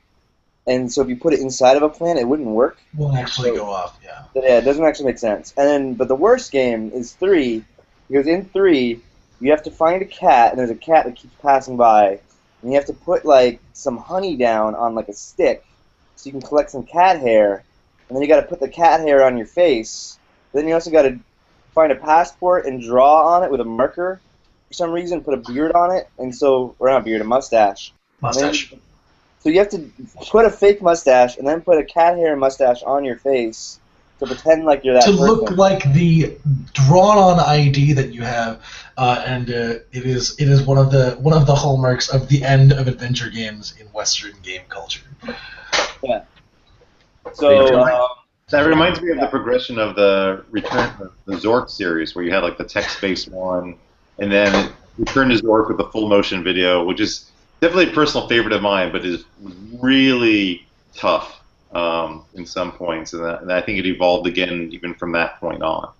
And so if you put it inside of a plant, it wouldn't work. Won't actually go off, yeah. Yeah, it doesn't actually make sense. But the worst game is 3, because in 3, you have to find a cat, and there's a cat that keeps passing by, and you have to put like some honey down on like a stick, so you can collect some cat hair, and then you got to put the cat hair on your face. Then you also got to find a passport and draw on it with a marker. For some reason, put a beard on it, or not a beard, a mustache. Mustache. So you have to put a fake mustache and then put a cat hair mustache on your face to pretend like you're that person. To look like the drawn-on ID that you have, and it is one of the hallmarks of the end of adventure games in Western game culture. Yeah. So That reminds me of the progression of the Return of the Zork series, where you had like the text-based one, and then Return to Zork with the full motion video, which is definitely a personal favorite of mine, but is really tough in some points, and I think it evolved again even from that point on.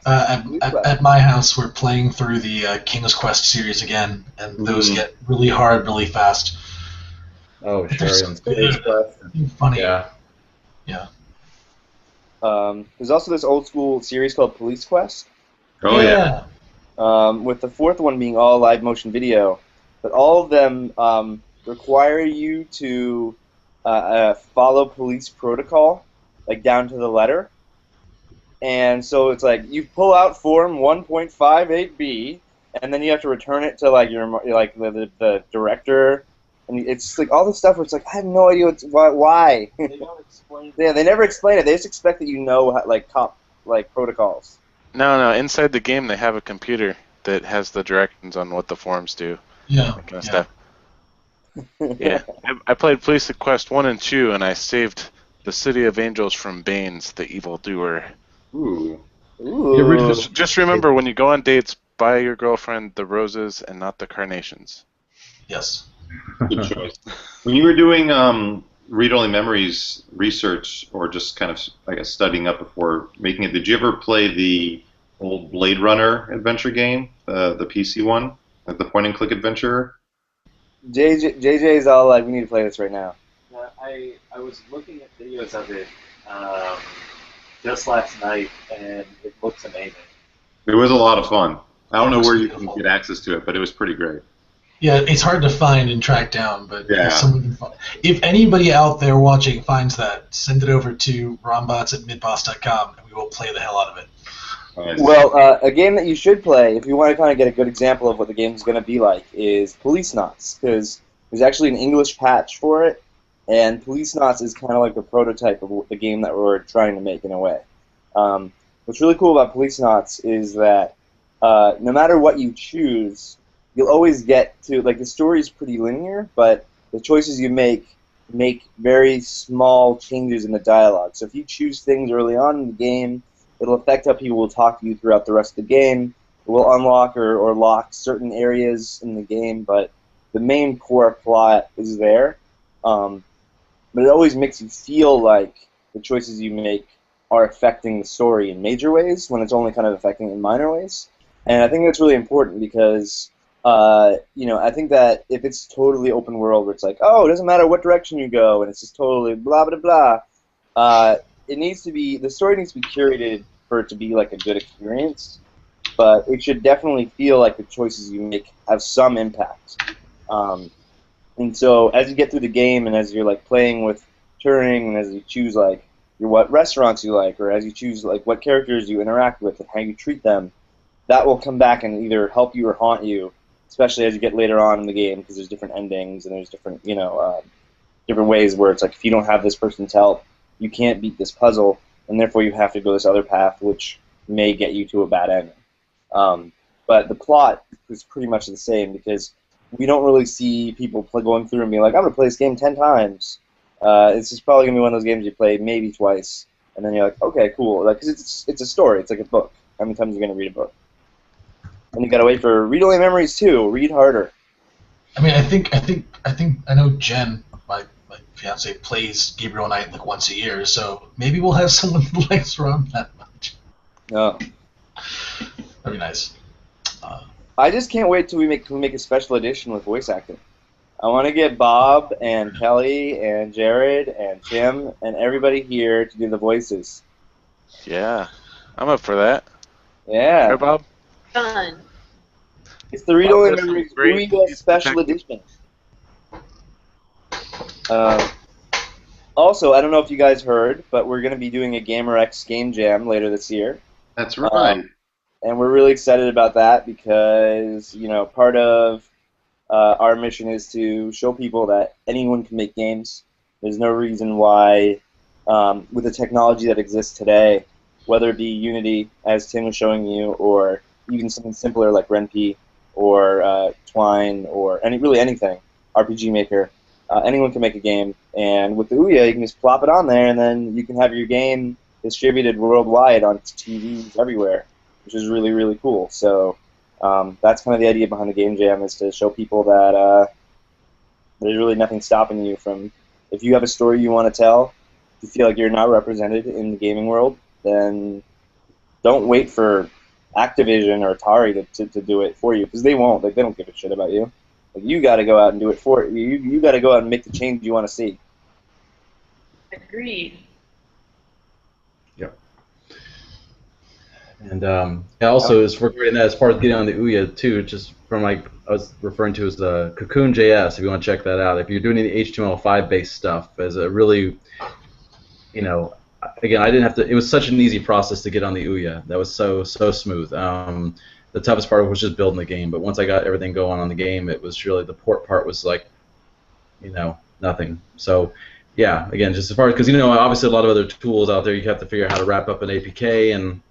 At my house, we're playing through the King's Quest series again, and those get really hard really fast. Oh, But they're so sure. good. Funny. Yeah. Yeah. There's also this old school series called Police Quest. Oh yeah. With the fourth one being all live motion video, but all of them require you to follow police protocol, like down to the letter. And so it's like you pull out form 1.58B, and then you have to return it to like the director, and it's like all this stuff where it's like I have no idea why. They don't explain. Yeah, they never explain it. They just expect that you know protocols. No. Inside the game, they have a computer that has the directions on what the forms do. Yeah. That kind of stuff. Yeah. I played Police Quest 1 and 2, and I saved the City of Angels from Baines, the evildoer. Ooh. Just remember, when you go on dates, buy your girlfriend the roses and not the carnations. Yes. Good choice. When you were doing read-only memories research, or just kind of, I guess, studying up before making it, did you ever play the old Blade Runner adventure game, the PC one, like the point-and-click adventure? JJ's all like, we need to play this right now. I was looking at videos of it just last night, and it looks amazing. It was a lot of fun. I don't know where you can get access to it, but it was pretty great. Yeah, it's hard to find and track down, but Yeah. if anybody out there watching finds that, send it over to rombots@midboss.com, and we will play the hell out of it. Nice. Well, a game that you should play, if you want to kind of get a good example of what the game's going to be like, is Police Knots, because there's actually an English patch for it, and Police Knots is kind of like the prototype of the game that we're trying to make in a way. What's really cool about Police Knots is that no matter what you choose, you'll always get to, like, the story's pretty linear, but the choices you make very small changes in the dialogue. So if you choose things early on in the game, it'll affect how people will talk to you throughout the rest of the game. It will unlock or lock certain areas in the game, but the main core plot is there. But it always makes you feel like the choices you make are affecting the story in major ways when it's only kind of affecting it in minor ways. And I think that's really important because I think that if it's totally open world where it's like, oh, it doesn't matter what direction you go, and it's just totally blah, blah, blah, the story needs to be curated for it to be like a good experience, but it should definitely feel like the choices you make have some impact. And so as you get through the game and as you're like playing with Turing and as you choose like what restaurants you like, or as you choose like what characters you interact with and how you treat them, that will come back and either help you or haunt you, especially as you get later on in the game, because there's different endings and there's different different ways where it's like if you don't have this person's help, you can't beat this puzzle, and therefore you have to go this other path, which may get you to a bad ending. But the plot is pretty much the same because we don't really see people going through and being like, I'm going to play this game 10 times. It's just probably going to be one of those games you play maybe twice, and then you're like, okay, cool. Because it's a story. It's like a book. How many times are you going to read a book? And you got to wait for read-only memories too. Read harder. I mean, I know Jen, my fiance, plays Gabriel Knight like once a year, so maybe we'll have someone who likes Rom that much. No. That'd be nice. I just can't wait till we make a special edition with voice acting. I want to get Bob and Kelly and Jared and Tim and everybody here to do the voices. Yeah, I'm up for that. Yeah. Hey, Bob? Fun. It's the read-only Bob, memories great. OUYA special edition. Also, I don't know if you guys heard, but we're going to be doing a GamerX Game Jam later this year. That's right. And we're really excited about that because, part of our mission is to show people that anyone can make games. There's no reason why, with the technology that exists today, whether it be Unity, as Tim was showing you, or even something simpler like RenP, or Twine, or really anything, RPG Maker, anyone can make a game, and with the OUYA, you can just plop it on there, and then you can have your game distributed worldwide on TVs everywhere, which is really, really cool. So that's kind of the idea behind the Game Jam, is to show people that there's really nothing stopping you from, if you have a story you want to tell, if you feel like you're not represented in the gaming world, then don't wait for Activision or Atari to do it for you, because they won't. Like, they don't give a shit about you. Like, you got to go out and do it for you. You got to go out and make the change you want to see. Agreed. Yep. And also, as part of getting on the OUYA too, just from like I was referring to as the Cocoon.js, if you want to check that out. If you're doing any HTML5 based stuff, as a really, again, I didn't have to. It was such an easy process to get on the OUYA. That was so smooth. The toughest part was just building the game, but once I got everything going on the game, it was really, the port part was like, nothing. So, yeah, again, just as far as, because obviously a lot of other tools out there, you have to figure out how to wrap up an APK and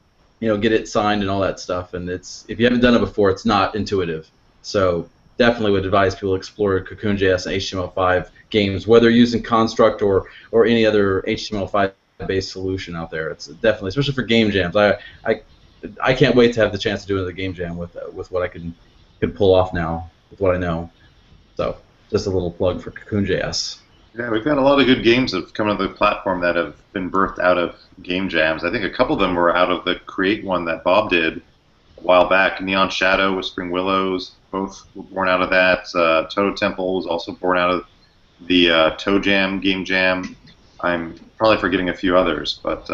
get it signed and all that stuff. And if you haven't done it before, it's not intuitive. So definitely would advise people to explore Cocoon.js and HTML5 games, whether using Construct or any other HTML5 based solution out there. It's definitely, especially for game jams. I can't wait to have the chance to do another game jam with what I can pull off now with what I know. So just a little plug for Cocoon.js. Yeah, we've got a lot of good games that have come to the platform that have been birthed out of game jams. I think a couple of them were out of the Create one that Bob did a while back. Neon Shadow with Spring Willows, both were born out of that. Toto Temple was also born out of the Toe Jam game jam. I'm probably forgetting a few others, but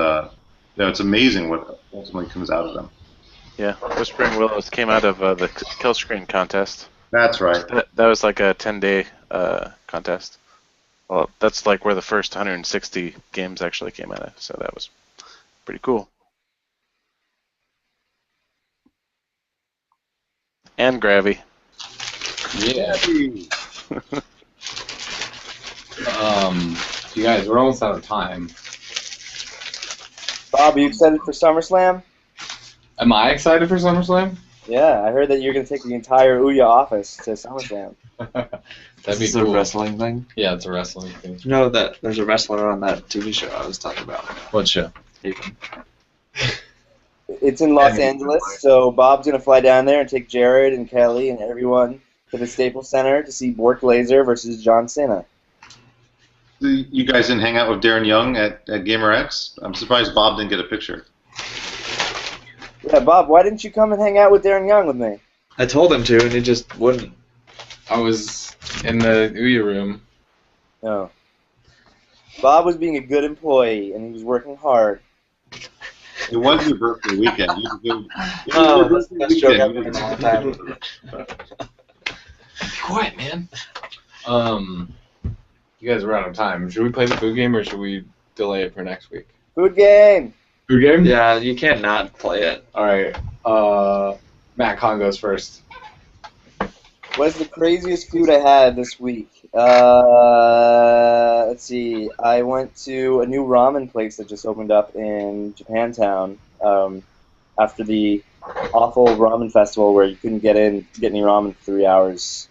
it's amazing what ultimately comes out of them. Yeah, Whispering Willows came out of the Kill Screen contest. That's right. That was like a 10-day contest. Well, that's like where the first 160 games actually came out of, so that was pretty cool. And Gravy. Yeah. You guys, we're almost out of time. Bob, are you excited for SummerSlam? Am I excited for SummerSlam? Yeah, I heard that you're going to take the entire OUYA office to SummerSlam. That'd be It's cool. a wrestling thing. Yeah, it's a wrestling thing. You know that there's a wrestler on that TV show I was talking about. What show? It's in Los Angeles, so Bob's going to fly down there and take Jared and Kelly and everyone to the Staples Center to see Bork Laser versus John Cena. You guys didn't hang out with Darren Young at GamerX? I'm surprised Bob didn't get a picture. Yeah, Bob, why didn't you come and hang out with Darren Young with me? I told him to, and he just wouldn't. I was in the OUYA room. No. Bob was being a good employee, and he was working hard. It was your birthday weekend. That's the best joke I've heard in a long time. Be quiet, man. You guys are out of time. Should we play the food game, or should we delay it for next week? Food game! Food game? Yeah, you can't not play it. All right. Matt Con goes first. What's the craziest food I had this week? Let's see. I went to a new ramen place that just opened up in Japantown after the awful ramen festival where you couldn't get any ramen for 3 hours.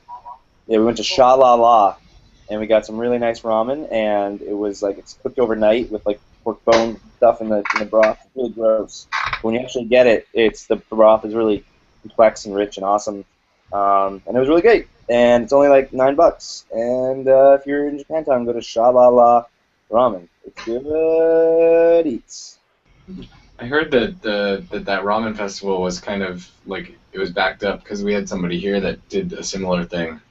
Yeah, we went to Sha La La, and we got some really nice ramen, and it was like it's cooked overnight with like pork bone stuff in the broth. It's really gross. When you actually get it, the broth is really complex and rich and awesome. And it was really great, and it's only like $9. And if you're in Japantown, go to Sha La La Ramen. It's good eats. I heard that that ramen festival was kind of like it was backed up because we had somebody here that did a similar thing.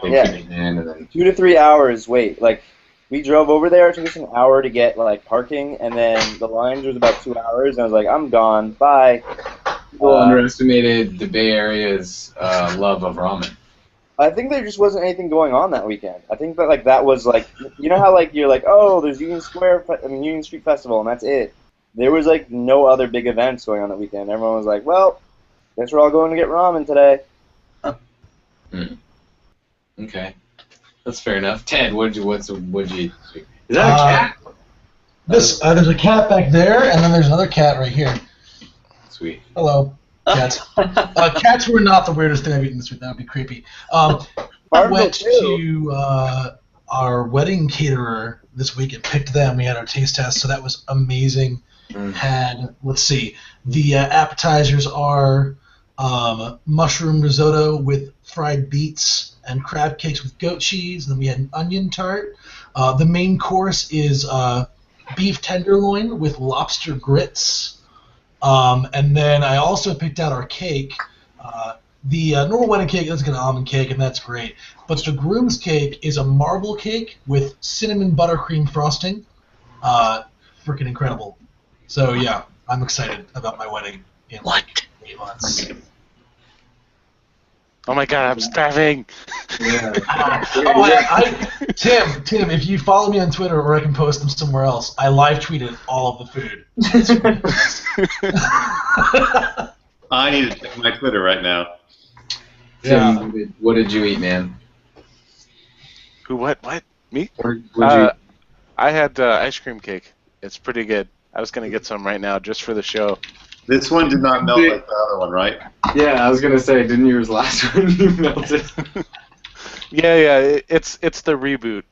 Yeah. 2 to 3 hours wait. Like we drove over there. It took us an hour to get like parking, and then the line was about 2 hours. And I was like, I'm gone. Bye. People underestimated the Bay Area's love of ramen. I think there just wasn't anything going on that weekend. I think that like that was like, you know how like you're like, oh, there's Union Street Festival, and that's it. There was like no other big events going on that weekend. Everyone was like, well, guess we're all going to get ramen today. Okay, that's fair enough. Ted, what'd you? Is that a cat? There's a cat back there, and then there's another cat right here. Sweet. Hello, cats. Cats were not the weirdest thing I've eaten this week. That would be creepy. Farmville went too. to our wedding caterer this week and picked them. We had our taste test, so that was amazing. Had, let's see, the appetizers are mushroom risotto with fried beets and crab cakes with goat cheese. And then we had an onion tart. The main course is beef tenderloin with lobster grits. And then I also picked out our cake. The normal wedding cake, that's like an almond cake, and that's great. But the groom's cake is a marble cake with cinnamon buttercream frosting. Freaking incredible. So, yeah, I'm excited about my wedding in like 8 months. Oh my god, I'm starving! Yeah. Tim, if you follow me on Twitter, or I can post them somewhere else, I live tweeted all of the food. I need to check my Twitter right now. Tim, what did you eat, man? Who? What? Me? What'd you eat? I had ice cream cake. It's pretty good. I was gonna get some right now just for the show. This one did not melt like the other one, right? Yeah, I was gonna say, didn't yours last one you melted? Yeah. It's the reboot.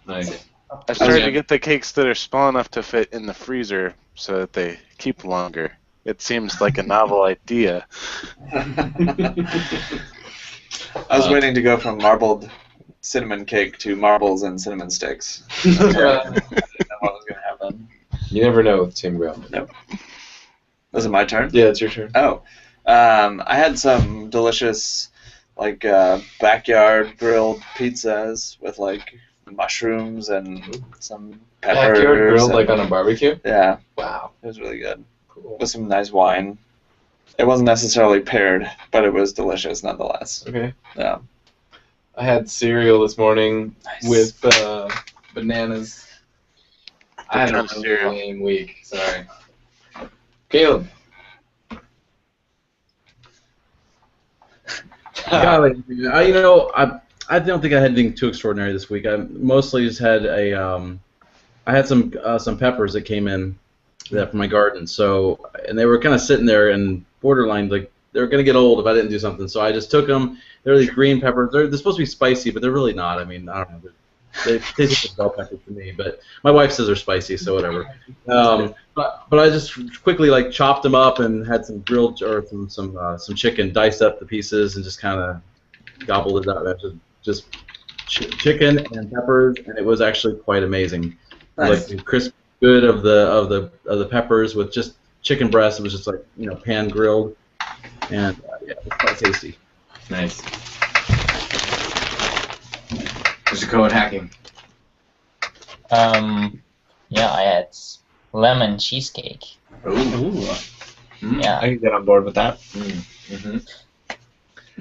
Nice. I started to get the cakes that are small enough to fit in the freezer so that they keep longer. It seems like a novel idea. I was waiting to go from marbled cinnamon cake to marbles and cinnamon sticks. I didn't know what was going to happen. You never know with Tim Grill. Nope. Was it my turn? Yeah, it's your turn. Oh. I had some delicious, like, backyard grilled pizzas with, like, mushrooms and some peppers. Backyard grilled, like on a barbecue? Yeah. Wow. It was really good. Cool. With some nice wine. It wasn't necessarily paired, but it was delicious nonetheless. Okay. Yeah. I had cereal this morning Nice. with bananas. I had a Trump really cereal. lame week. Sorry. Caleb. Golly, I don't think I had anything too extraordinary this week. I mostly just had I had some peppers that came in from my garden. So, and they were kind of sitting there and borderline, like they were gonna get old if I didn't do something. So I just took them. They're these green peppers. They're supposed to be spicy, but they're really not. I mean, I don't know. They taste like bell peppers to me, but my wife says they're spicy, so whatever. But I just quickly like chopped them up and had some grilled or some chicken, diced up the pieces and just kind of gobbled it up. Just chicken and peppers, and it was actually quite amazing. Nice. Like the crisp good of the peppers with just chicken breast. It was just like pan grilled, and yeah, it was quite tasty. Nice. What's your code hacking? Yeah, I had lemon cheesecake. Ooh. Yeah. I can get on board with that. Mm-hmm.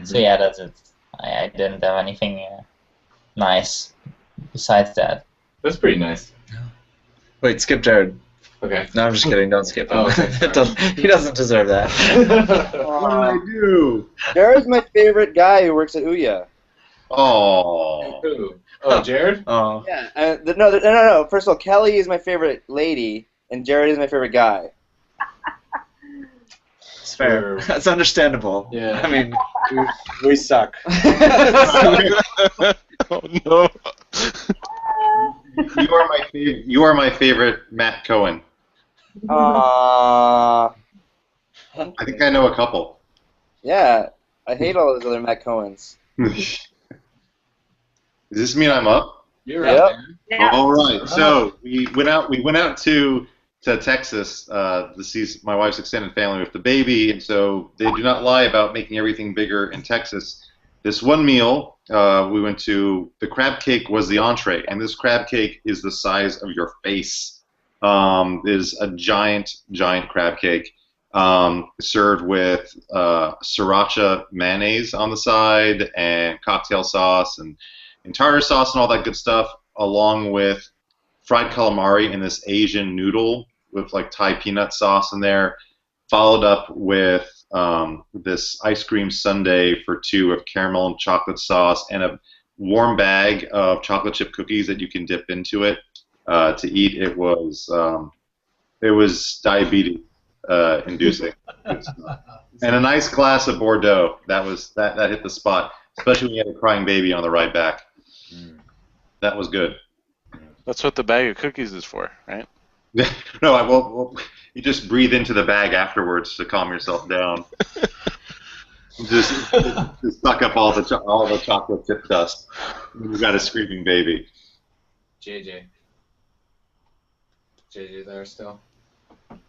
So yeah, that's it. I didn't have anything nice besides that. That's pretty nice. Wait, skip Jared. Okay. No, I'm just kidding. Don't skip him. Oh, okay. He doesn't deserve that. What did I do? Jared's my favorite guy who works at OUYA. Oh. Ooh. Oh, Jared? Oh. Yeah. No. First of all, Kelly is my favorite lady, and Jared is my favorite guy. It's fair. That's understandable. Yeah. I mean, we suck. Oh no. You are my favorite Matt Cohen. I I think I know a couple. yeah. I hate all those other Matt Cohens. Does this mean I'm up? You're Yep. right, man. Yeah. All right. So we went out to Texas to see my wife's extended family with the baby, and so they do not lie about making everything bigger in Texas. This one meal we went to, the crab cake was the entree, and this crab cake is the size of your face. It is a giant crab cake served with sriracha mayonnaise on the side and cocktail sauce and tartar sauce and all that good stuff, along with fried calamari in this Asian noodle with like Thai peanut sauce in there, followed up with this ice cream sundae for two of caramel and chocolate sauce and a warm bag of chocolate chip cookies that you can dip into it to eat. It was diabetes inducing. And a nice glass of Bordeaux. That hit the spot. especially when you had a crying baby on the ride back. That was good. That's what the bag of cookies is for, right? No, well, you just breathe into the bag afterwards to calm yourself down. just suck up all the chocolate chip dust. You got a screaming baby. JJ there still?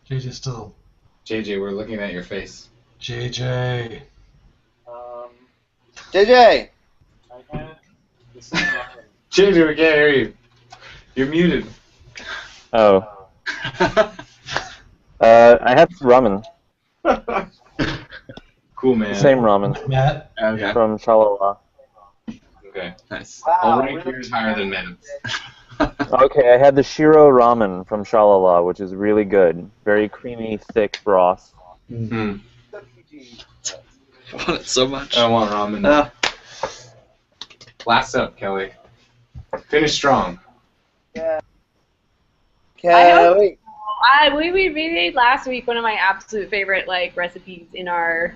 JJ still. JJ, we're looking at your face. JJ. JJ. I had this is not- JJ, we can't hear you. You're muted. Oh. I had ramen. Cool, man. Same ramen Matt. Okay. from Shalala. Okay. Nice. I'll rank yours higher than Matt's. Okay, I had the Shiro ramen from Shalala, which is really good. Very creamy, thick broth. Mm. I want it so much. I want ramen. Last up, Kelly. Finish strong. Kelly. We made last week one of my absolute favorite recipes in our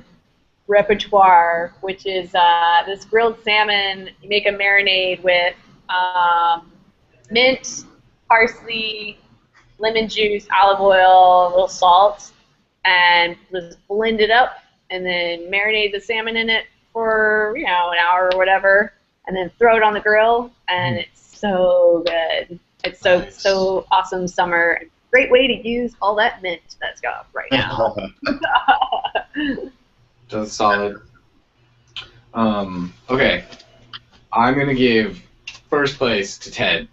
repertoire, which is this grilled salmon. You make a marinade with mint, parsley, lemon juice, olive oil, a little salt, and just blend it up, and then marinate the salmon in it for an hour or whatever, and then throw it on the grill, and it's so good. It's so awesome summer. Great way to use all that mint that's got right now. That's solid. Okay. I'm going to give first place to Ted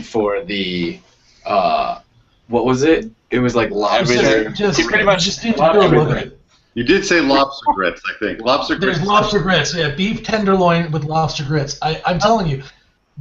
for the, what was it? It was like lobster. Just pretty much just need to lobster go look at grits. it. You did say lobster grits, I think. Lobster grits. There's lobster grits, yeah, beef tenderloin with lobster grits. I'm telling you,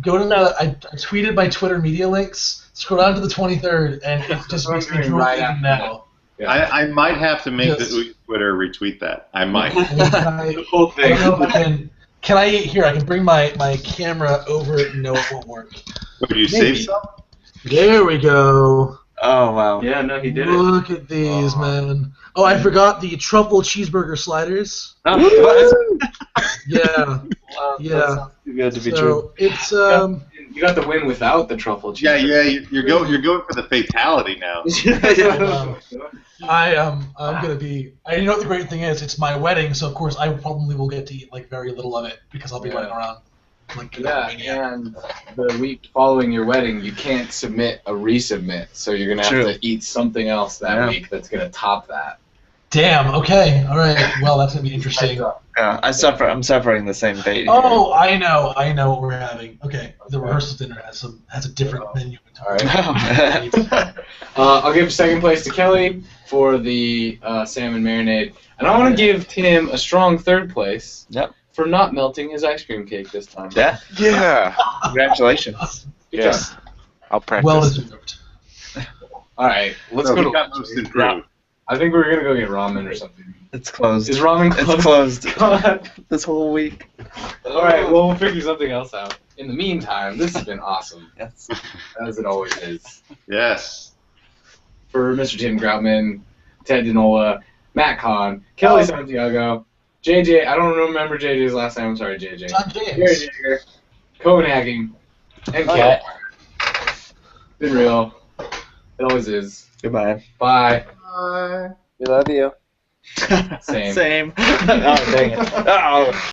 go to I tweeted my Twitter media links. Scroll down to the 23rd, and it just makes me drool even now. Yeah. I might have to make Yes. the Twitter retweet that. I might. The whole I thing. don't know if I can I here? I can bring my camera over. No, it won't work. Would you Maybe. save some? There we go. Oh, wow. Yeah, no, he did it. Look at these, man. Oh, I forgot the truffle cheeseburger sliders. Oh, what? Yeah, Wow, yeah. that sounds too good to be true. So it's You got the win without the truffle cheese. Yeah, you're going for the fatality now. I'm gonna be. You know what the great thing is? It's my wedding, so of course I probably will get to eat very little of it because I'll be running around like a maniac. And the week following your wedding, you can't submit a resubmit, so you're gonna have to eat something else that week that's gonna top that. Damn. Okay. All right. Well, that's gonna be interesting. Yeah, I'm suffering the same fate. Oh, I know what we're having. Okay, the rehearsal dinner has a different menu. All right. I'll give second place to Kelly for the salmon marinade, and I want to give Tim a strong third place. Yep. For not melting his ice cream cake this time. Yeah. Yeah. Congratulations. Good Yes. job. I'll practice. Well deserved. All right, let's No, go he to got most improved. I think we're gonna go get ramen or something. It's closed. Is ramen closed? It's closed. God. This whole week. All right, well, we'll figure something else out. In the meantime, this has been awesome, Yes. as it always is. Yes. For Mr. Tim Groutman, Ted Dinola, Matt Kahn, Kelly Santiago, JJ, I don't remember JJ's last name, I'm sorry, JJ. John Gary James. Jagger, Copenhagen, and Okay. Kelly. Been real. It always is. Goodbye. Bye. We love you. Same. Same. Oh, dang it. Oh.